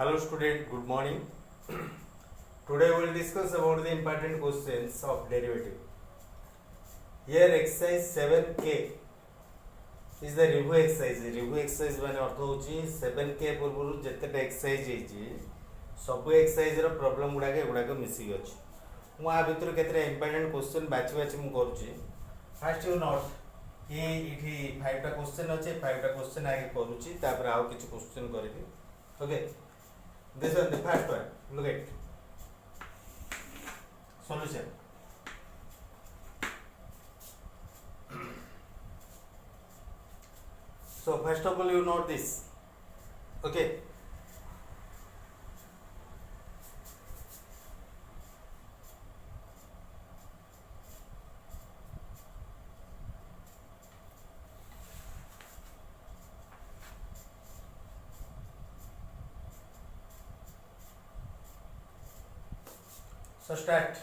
Hello student, good morning. Today we will discuss about the important questions of derivative. Here exercise 7k is the review exercise. Review exercise माने अर्थ होची 7k पूर्वरु जतेटा exercise हेची सब exercise रो problem गुडाके मिसिक अछि। मु आ भितर केतरे important question बाछि बाछि मु करूची। First you note कि इठी 5 टा क्वेश्चन अछि, 5 टा क्वेश्चन आगे करूची, तापर आउ किछ क्वेश्चन करबी। Okay, this one, the first one, look at solution. So first of all you note this. Okay, so start.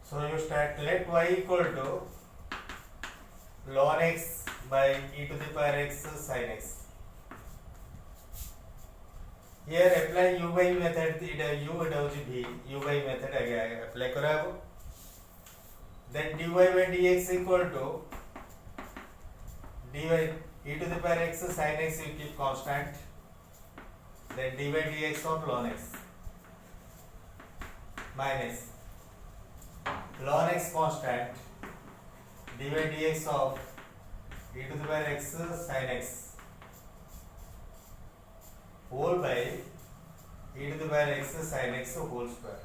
So you start, let y equal to ln x by e to the power x sin x. Here apply u by method, ita u eta hochi v, u by method age apply karabo. Then dy by dx equal to dy e to the power x sin x you keep constant. Then dy by dx of ln x minus ln x constant, dy by dx of e to the power x sin x whole by e to the power x sin x whole square.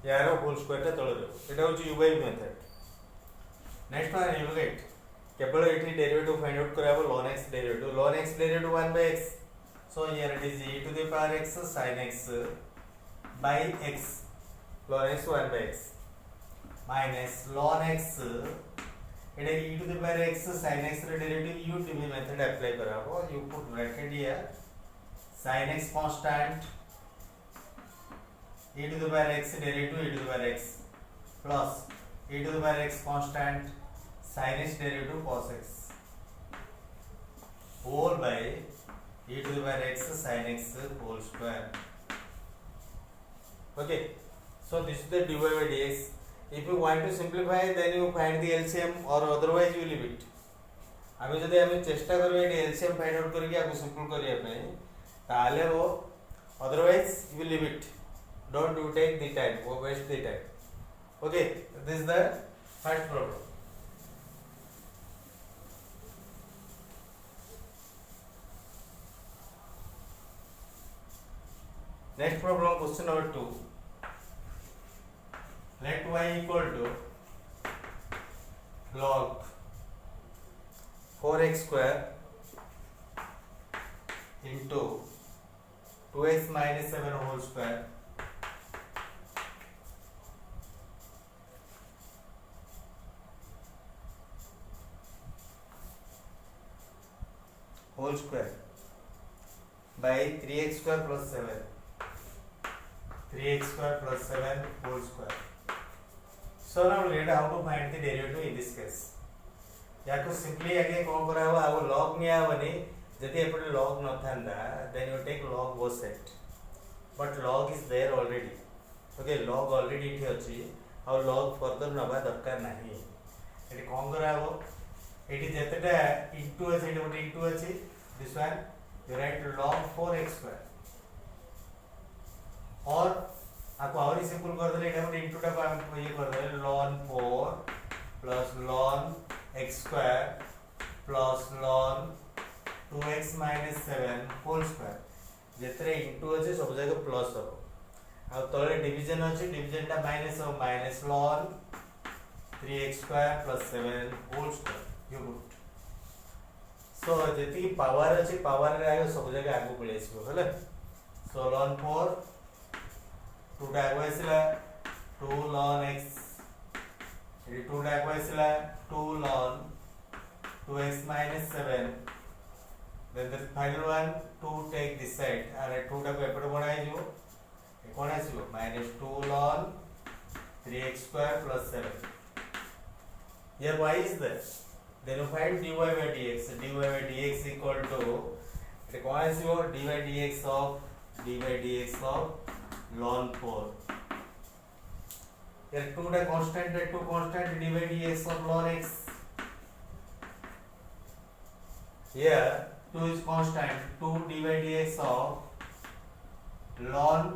यार whole square टा तळ रे एटा होची u by method. Next one you get केवल एठी derivative find out कराबो ln x derivative 1 by x. So here it is e to the power x sin x by x ln x 1 by x minus ln x Etah e to the power x sin x रे derivative u to be method apply कराबो. You put bracket here sin x constant e to the power x derivative e to the power x plus e to the power x constant sin x derivative cos x whole by e to the power x sin x whole square. Okay, so this is the dy by dx. If you want to simplify then you find the LCM or otherwise you leave it. आमे जदि आमे चेष्टा करबे eighty LCM find out करके आको simple करिया पे ताले वो otherwise you will leave it. Don't you take the time or waste the time. Okay, this is the first problem. Next problem, question number 2. Let y equal to log 4x square into 2x minus 7 whole square whole square by 3x square plus 7 whole square. So now let how to find the derivative in this case. याको simply आगे कौन करा हुआ आगो log निया बने जति एपटे log न थांदा then you take log both side, but log is there already. Okay, log already इठी अछि और log further नबा दरकार नाही. एटी कौन करा हो एटी जतेटा into अछि एटी गोटे into अछि, this one you write log 4x square और आपको और सिंपल कर देले एटा गोटे into टा को ये कर देले ln 4 plus ln x square plus ln 2x minus 7 whole square. जेतरे into अछि सब जगह प्लस हो आ तळे डिवीजन अछि, डिवीजन टा माइनस हो minus ln 3x square plus 7 whole square you put. So जेति की पावर अछि पावर रे आयो सब जगह आगु पळे आसीबो हले. So ln 4 2 टा आगु आसीला 2 ln x ये 2 टा आगु आसीला 2 ln 2x minus 7. Then the final one 2 take this side and 2 टा को एपटे बढ़ाई जो कौन आसो minus 2 ln 3x square plus 7. Here y is there. Then you find dy by dx. Dy by dx equal to कौन आसो dy dx of ln 4. Here 2 टा constant है 2 constant dy dx of ln x. Here 2 is constant 2 dy dx of ln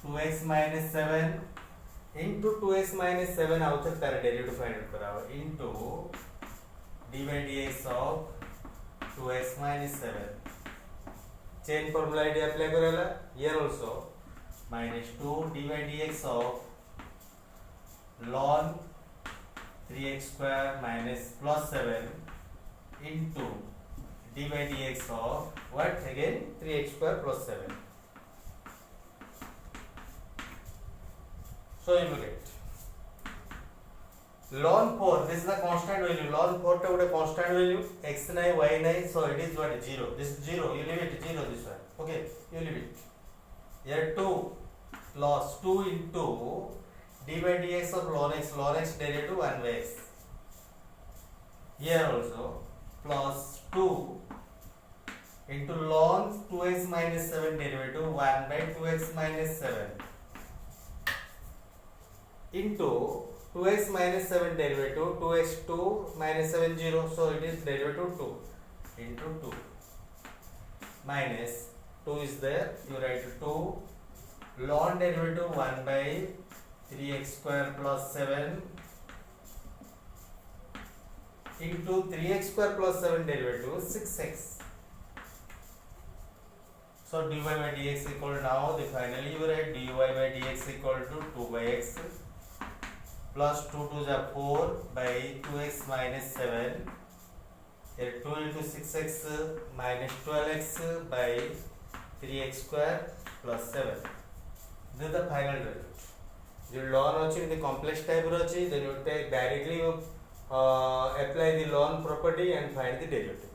2x minus 7 into 2x minus 7 out तार derivative find out कराओ into dy dx of 2x minus 7 chain formula ID apply करेला here also minus 2 dy dx of ln 3x square minus plus 7 into dy dx of what again 3x square plus 7. So you will get ln 4. This is the constant value. Ln 4 टा उड़े constant value. X नहीं y नहीं. So it is what 0. This is 0. You leave it 0 this one. Okay. You leave it. Here 2 plus 2 into dy dx of ln x. Ln x derivative 1 by x. Here also plus 2 into ln 2x minus 7 derivative 1 by 2x minus 7 into 2x minus 7 derivative 2x 2 minus 7 0, so it is derivative 2 into 2 minus 2 is there, you write 2 ln derivative 1 by 3x square plus 7 into 3x square plus 7 derivative 6x. So dy by dx equal, now the finally you write dy by dx equal to 2 by x plus 2 to the 4 by 2x minus 7. Here 2 into 6x minus 12x by 3x square plus 7. This is the final result. जो ln अच्छी the complex type अच्छी, then you take directly apply the ln property and find the derivative.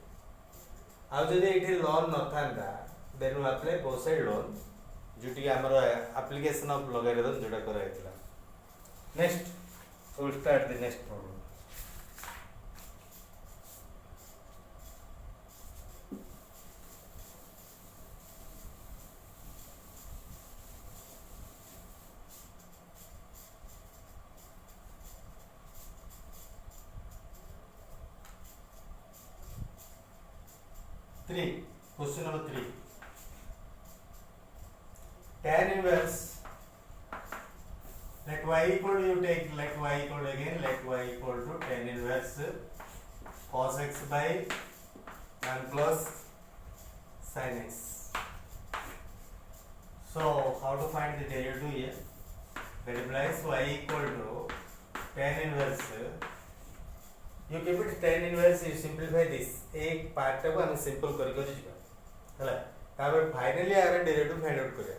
अब जो ये ln न था then we apply both side ln जो T हमारा application of logarithm जोड़ा करा है इतना. Next, we will start the next problem. Question number 3. Tan inverse. Let y equal to, you take let y equal to again, let y equal to tan inverse cos x by 1 plus sin x. So how to find the derivative here? That implies y equal to tan inverse. You keep it tan inverse, you simplify this. एक part को हम simple करके जिबा हला तापर finally आरे derivative find out करे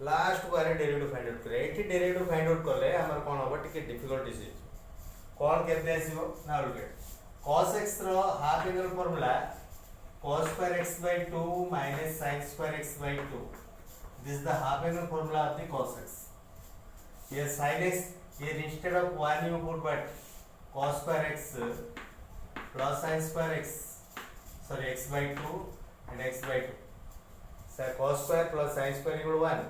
last को आरे derivative find out करे एठी डेरिवेटिव फाइंड आउट करले हमर कोन होबा टिके डिफिकल्टीज है कोन केते आसीबो ना लुक एट cos x रो half angle formula cos square x by 2 minus sin square x by 2. This is the half angle formula of the cos x. Here sin x, here instead of 1 you put what cos square x plus sin square x, sorry x by 2 and x by 2. So cos square plus sin square equal to 1.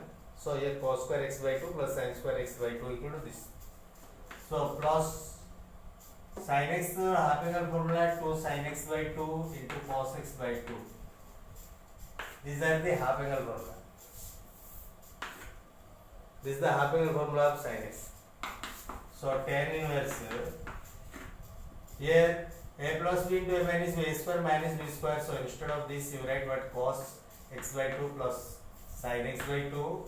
So here cos square x by 2 plus sin square x by 2 equal to this. So plus sin x half angle formula 2 sin x by 2 into cos x by 2. These are the half angle formula. This is the half angle formula of sin x. So tan inverse here a plus b into a minus b square, so instead of this you write what cos x by 2 plus sin x by 2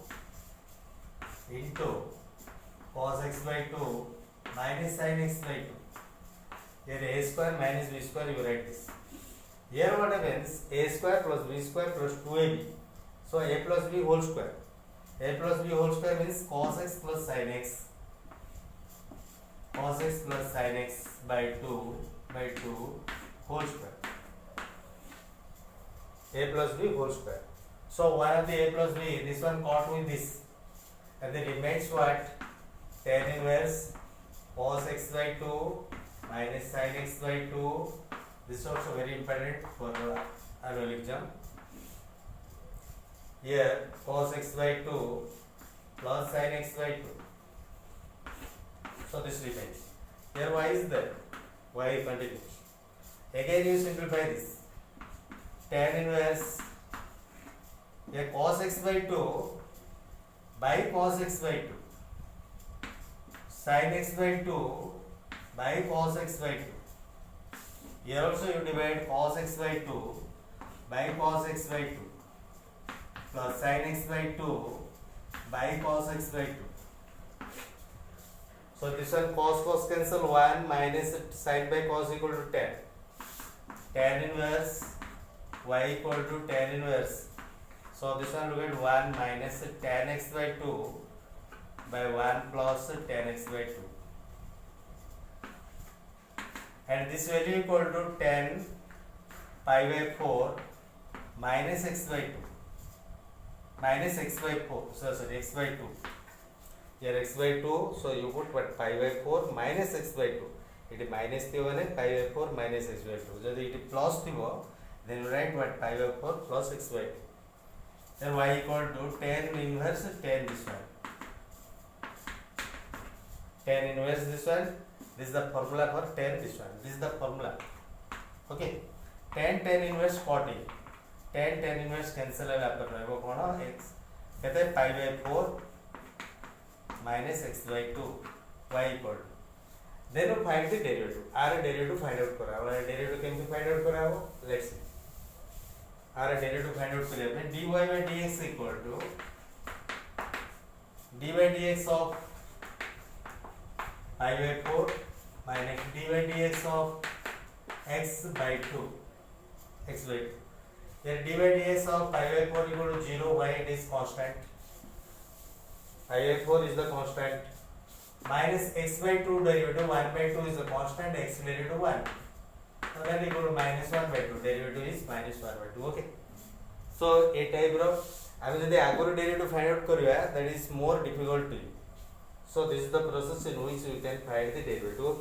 into cos x by 2 minus sin x by 2. Here a square minus b square you write this. Here what happens, a square plus b square plus 2ab, so a plus b whole square. A plus b whole square means cos x plus sin x, cos x plus sin x by 2 whole square. A plus b whole square. So one of the a plus b, this one caught with this, and then remains what? Tan inverse cos x by 2 minus sin x by 2. This is also very important for annual exam. Here cos x by 2 plus sin x by 2. So this remains. Here y is there. Y continues. Again you simplify this. Tan inverse here cos x by 2 by cos x by 2. Sin x by 2 by cos x by 2. Here also you divide cos x by 2 by cos x by 2 plus sin x by 2 by cos x by 2. So this one cos cancel 1 minus sin by cos equal to tan. Tan inverse y equal to tan inverse. So this one will get 1 minus tan x by 2 by 1 plus tan x by 2. And this value equal to tan pi by 4 minus x by 2. Minus x by 4. Sorry, x by 2. Here x by 2. So you put what? Pi by 4 minus x by 2. It is minus pi by 4 minus x by 2. So it is plus then you write what? Pi by 4 plus x by 2. Then y equal to tan inverse tan this one. Tan inverse this one. This is the formula for tan this one. This is the formula. Okay. Tan inverse 40. Tan inverse cancel x कहते हैं pi by 4 minus x by 2 y equal to. Then you find the derivative. R derivative find out करा. और derivative कैसे find out करा वो? Let's see. R derivative find out करें अपने dy by dx equal to d by dx of pi by 4 minus d by dx of x by 2. X by 2. Here d by dx of pi by 4 equal to 0. Why it is constant? Pi by 4 is the constant. Minus x by 2 derivative 1 by 2 is the constant. X derivative 1. So then equal to minus 1 by 2. Derivative is minus 1 by 2. Okay. So a type of I mean the agro derivative find out kariya, that is more difficult to you. So this is the process in which we can find the derivative.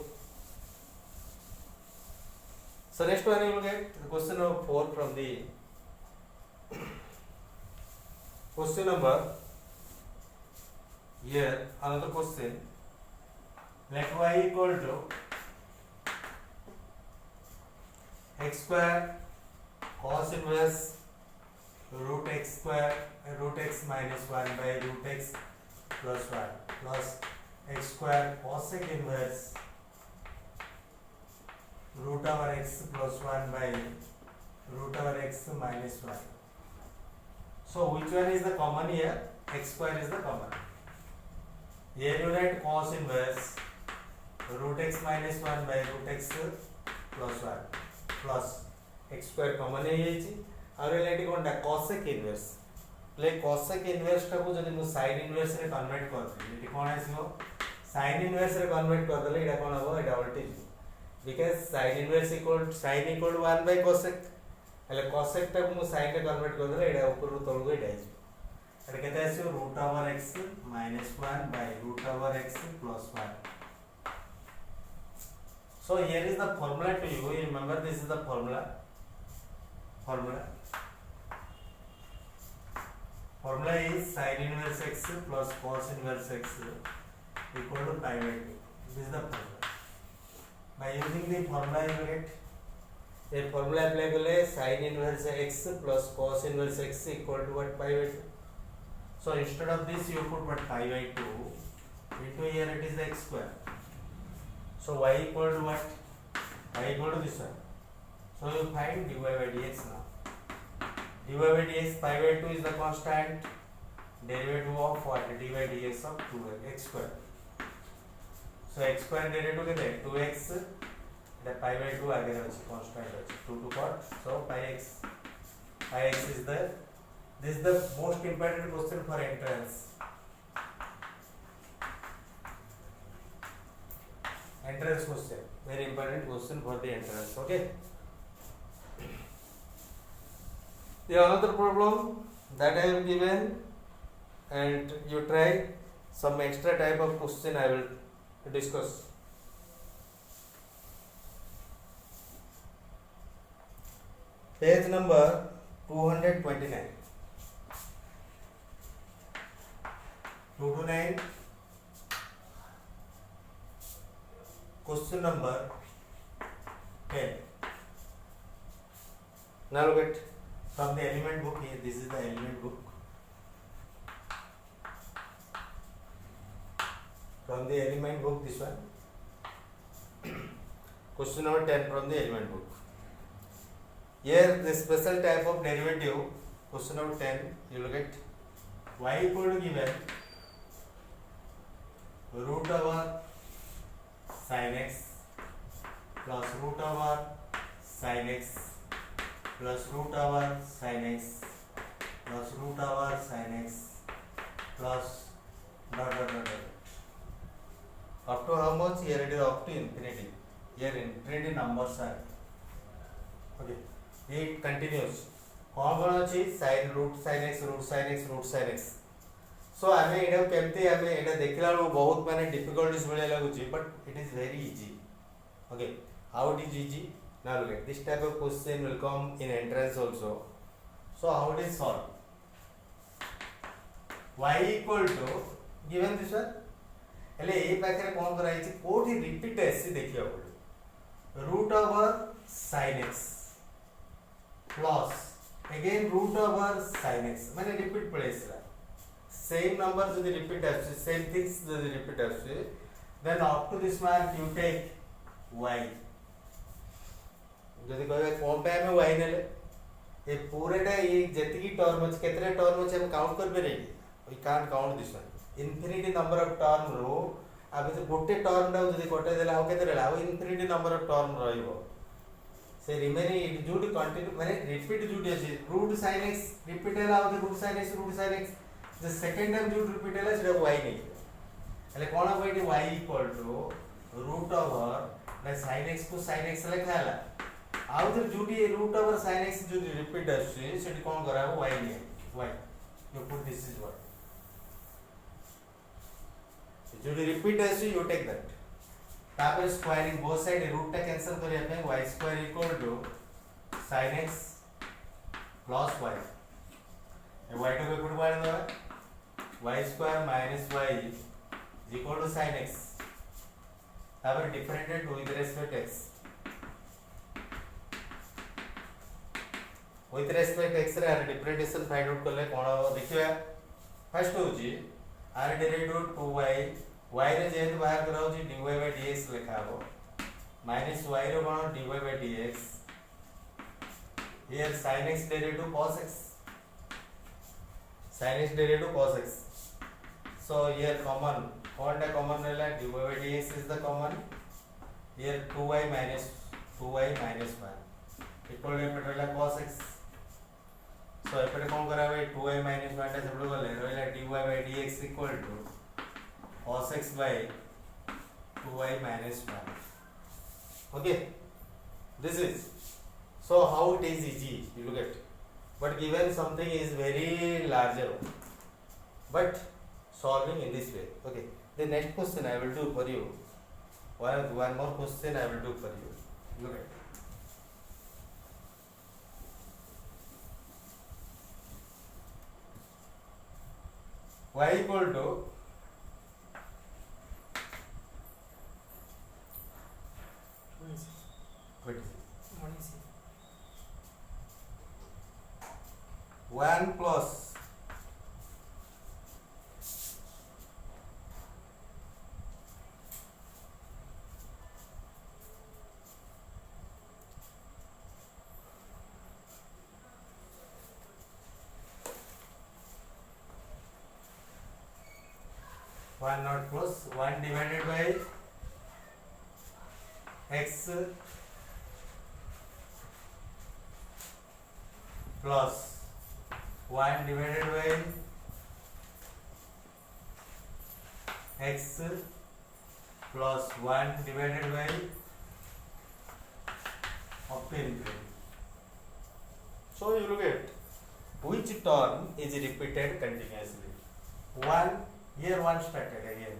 So next one you will get the question number 4 from the question number. Here another question. Let y equal to x square cos inverse root x square root x minus 1 by root x plus 1 plus x square cosec inverse root over x plus 1 by root over x minus 1. So which one is the common here? X square is the common. Here you write cos inverse root x minus 1 by root x plus 1 plus x square common है और रिलेटी कोनटा cosec inverse play cosec inverse टा को जदि मु sin inverse रे convert कर दे eighty कोन आसीबो sin inverse रे convert कर देले एटा कोन हबो एटा उल्टी because sin inverse sin equal to 1 by cosec એટલે cosec टा को मु sin रे कन्वर्ट कर देले एटा ऊपर रु तळ को एटा आसी एटा केते आसीबो root over x minus 1 by root over x plus 1. So here is the formula to you. Remember this is the formula. Formula is sin inverse x plus cos inverse x equal to pi by 2. This is the formula. By using the formula you get a formula apply kale sin inverse x plus cos inverse x equal to what? Pi by 2. So instead of this you put what? Pi by 2 into here it is the x square. So y equal to what? Y equal to this one. So you find dy by dx now. dy by dx pi by 2 is the constant. Derivative of what? dy by dx of 2x square. So x square derivative केते 2x the pi by 2 आगे रही constant रही 2 to what? So pi x is the this is the most important question for entrance. Entrance question, very important question for the entrance. Okay. The another problem that I have given and you try some extra type of question I will discuss. Page number 229. 229. Question number 10. Now look at from the element book here. This is the element book. From the element book, this one. Question number 10 from the element book. Here the special type of derivative. Question number 10. You look at y equal to given root over sin x plus root over sin x plus root over sin x plus root over sin x plus dot dot dot dot. Up to how much? Here it is up to infinity. Here infinity numbers are. Okay. It continues. कौन अच्छी sin root sin x root sin x root sin x. So आमे एटा केमती आमे एटा देखिला बेलू बहुत माने difficulties भले लागुची but it is very easy. Okay. How it is easy? Now look at this type of question will come in entrance also. So how it is solved? Y equal to given this one. हेले ए पाखरे कोन कराई छि कोठी repeat एसी देखियो पड़े root over sin x plus again root over sin x माने repeat पड़ेसला सेम नंबर जदि रिपीट आछे सेम थिंग्स जदि रिपीट आछे then up to this mark you take y जदि कहबे कोन पे हमें y नेले ए पूरेटा ये जेतिकी टर्म अछि केतरे टर्म अछि हम काउंट कर बेरे we can't count this one infinity number of term रो अब जो गोटे टर्म टा जदी कोटे देला हो केते रहला वो इनफिनिटी नंबर ऑफ टर्म रहइबो से रिमेनिंग इट जूड कंटिन्यू माने रिपीट जूड अछि रूट sin x रिपीट हैला हो root sin x the second time जूड रिपीट हैला सेटा y नै हेले कोन हो एटी y equal to root over ना sin x को sin x लेखा हैला आउ तो जूडी रूट ओवर sin x जदी रिपीट अछि सेटी कोन कराबो y नै y you put this is what जो रिपीट है यू टेक दैट तापर स्क्वायरिंग बोथ साइड रूट टा कैंसिल करिया पे y square equal to sin x plus y ए y को पुट बार दो y square minus y equal to sin x तापर differentiate with respect x with respect x रे डिफरेंशिएशन फाइंड आउट करले कोन देखिया फर्स्ट होची r डेरिवेटिव 2y y रे जेहेतु बाहर कराउ छी dy by dx लिखा हो माइनस y रो कोन dy by dx here sin x derivative cos x sin x derivative cos x so here common what the common रहला dy by dx is the common here 2y minus 1 equal to रहला cos x so एपटे कोन कराबे 2y minus 1 टा सब गले रहला dy by dx equal to cos x by 2y minus 1 okay this is so how it is easy you look at but given something is very larger but solving in this way okay the next question I will do for you one more question I will do for you look at y equal to one plus one not plus 1 divided by x plus 1 divided by x plus 1 divided by up to infinity. So you look at which term is repeated continuously. 1 Here 1 started again.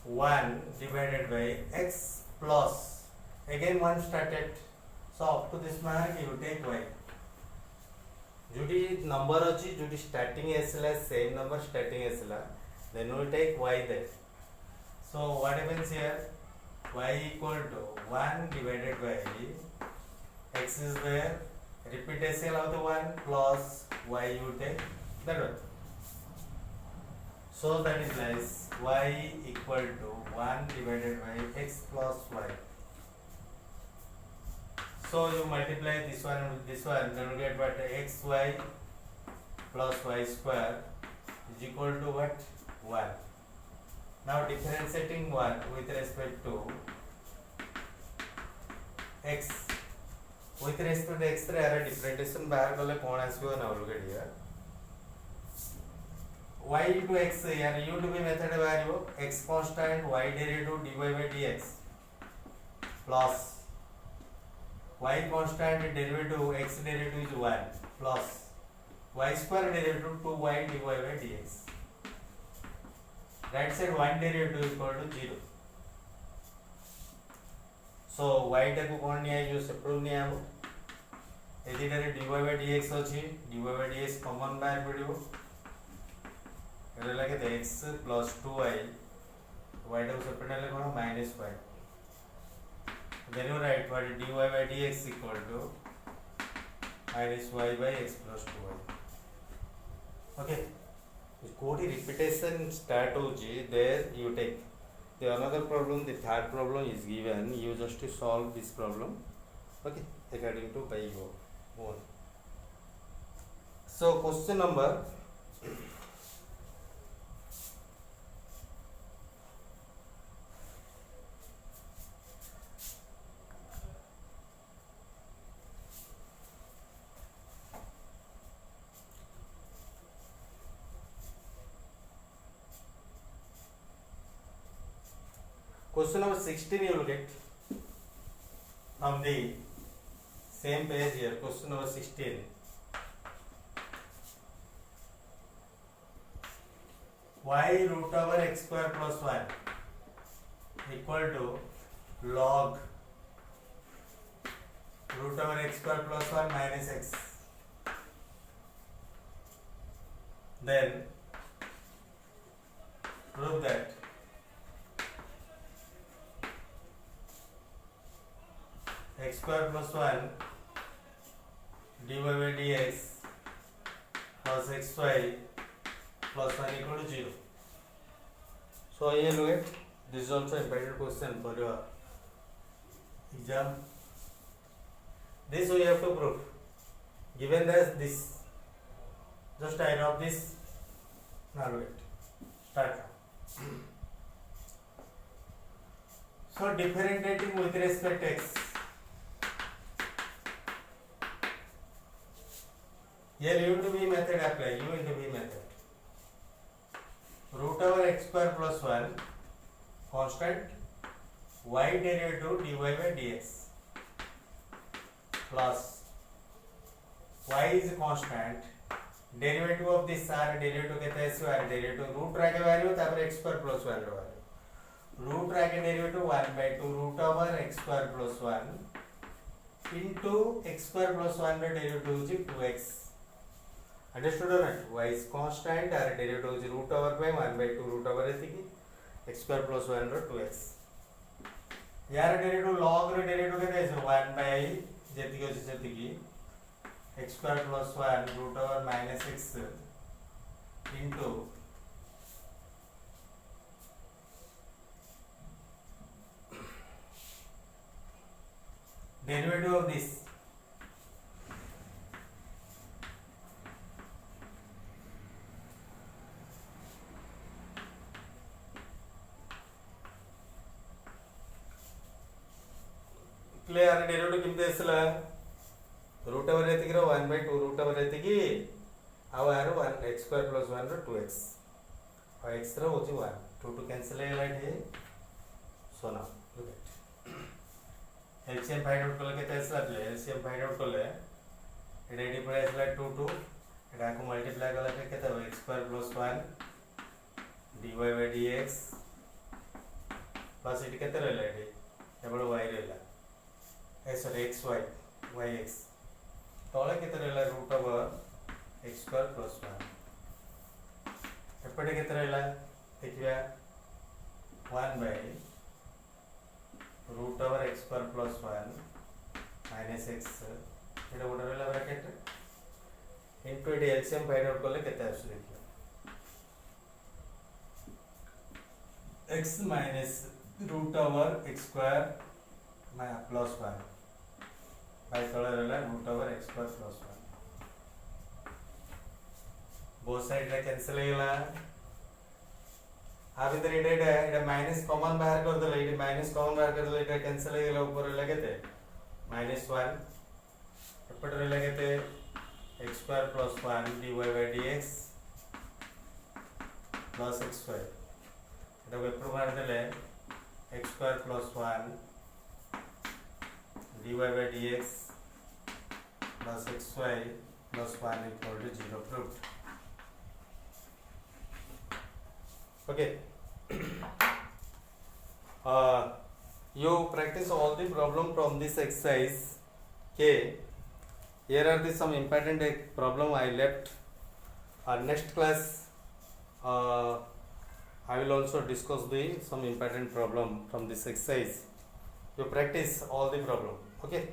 1 divided by x plus again 1 started. So up to this mark you take y. जोटी number अच्छी जोटी starting एसला same number starting एसला then we take y there. So what happens here? Y equal to 1 divided by x is there. Repeat एसला होता 1 plus y you take that one. So that is like y equal to 1 divided by x plus y. So you multiply this one with this one, then you get what? Xy plus y square is equal to what? 1. Now differentiating 1 with respect to x. With respect to x रे अरे differentiation बाहर कले कौन आसुवा ना लोग डिया. Y into x यार u to be method बाहर यो x constant y derivative dy by dx plus y constant derivative x derivative is 1 plus y square derivative 2y dy by dx. Right side 1 derivative is equal to 0. So y टाको कौन नहीं है जो separate नहीं है वो यदि direct dy by dx अच्छी dy by dx कॉमन बाहर पड़ियो એટલે કે x plus 2y y टाको सेपरेट એટલે કોણ minus y. Then you write what dy by dx equal to minus y by x plus 2y. Okay. कोटी repetition start होची there you take. The another problem, the third problem is given. You just to solve this problem. Okay. According to by your own. So question number Question number 16 you will get from the same page here. Question number 16. Y root over x square plus 1 equal to log root over x square plus 1 minus x. Then prove that x square plus 1 dy by dx plus xy plus 1 equal to 0. So here look at this is also important question for your exam. This we have to prove. Given this, just I write this. Now look at start. So differentiating with respect to x. Here u into v method apply. U into v method. Root over x square plus 1 constant y derivative dy by dx plus y is constant derivative of this r derivative कहते हैं इसको r derivative root रखे value तापर x square plus 1 रो value root रखे derivative 1 by 2 root over x square plus 1 into x square plus 1 row derivative is 2x. Understood or not? Y is constant, our derivative is root over by 1 by 2 root over x square plus 1 or 2x. यार derivative log रो derivative कहते हैं 1 by जेतिकी x square plus 1 root over minus x into derivative of this. Clear derivative किमते असला root over एतिकी रो 1 by 2 root over एतिकी आव यार 1 x square plus 1 रो 2x और x रो होची 1 2 to cancel है राइट है. So now look at LCM find out करले केते असला एलसीएम फाइंड आउट करले एटा एडी पळे असला 2 2 एटा को मल्टीप्लाई करले केते हो x square plus 1 dy by dx plus ये केते रहला ये केवल y रहला ए sorry x y y x तळे केते रहला root over x square plus 1 एपटे केते रहला देखिया 1 by root over x square plus 1 minus x एटा गोटे रहला ब्रैकेट इनटू एटी एलसीएम फाइंड आउट करले केते आसु देखिया x minus root over x square plus 1 by तळे रहला root over x square plus 1 both side रे कैंसिल हेला आ भीतर एटा माइनस कॉमन बाहर कर देले एटा माइनस कॉमन बाहर कर देले एटा कैंसिल हेला ऊपर रहला केते -1 एपट रहला केते x square plus 1 dy by dx plus x square एटा को ऊपर मार देले x square plus 1 dy by dx plus xy plus 1 equal to 0 proved. Okay. You practice all the problem from this exercise. Okay. Here are the some important problem I left. Next class I will also discuss the some important problem from this exercise. You practice all the problem. Okay.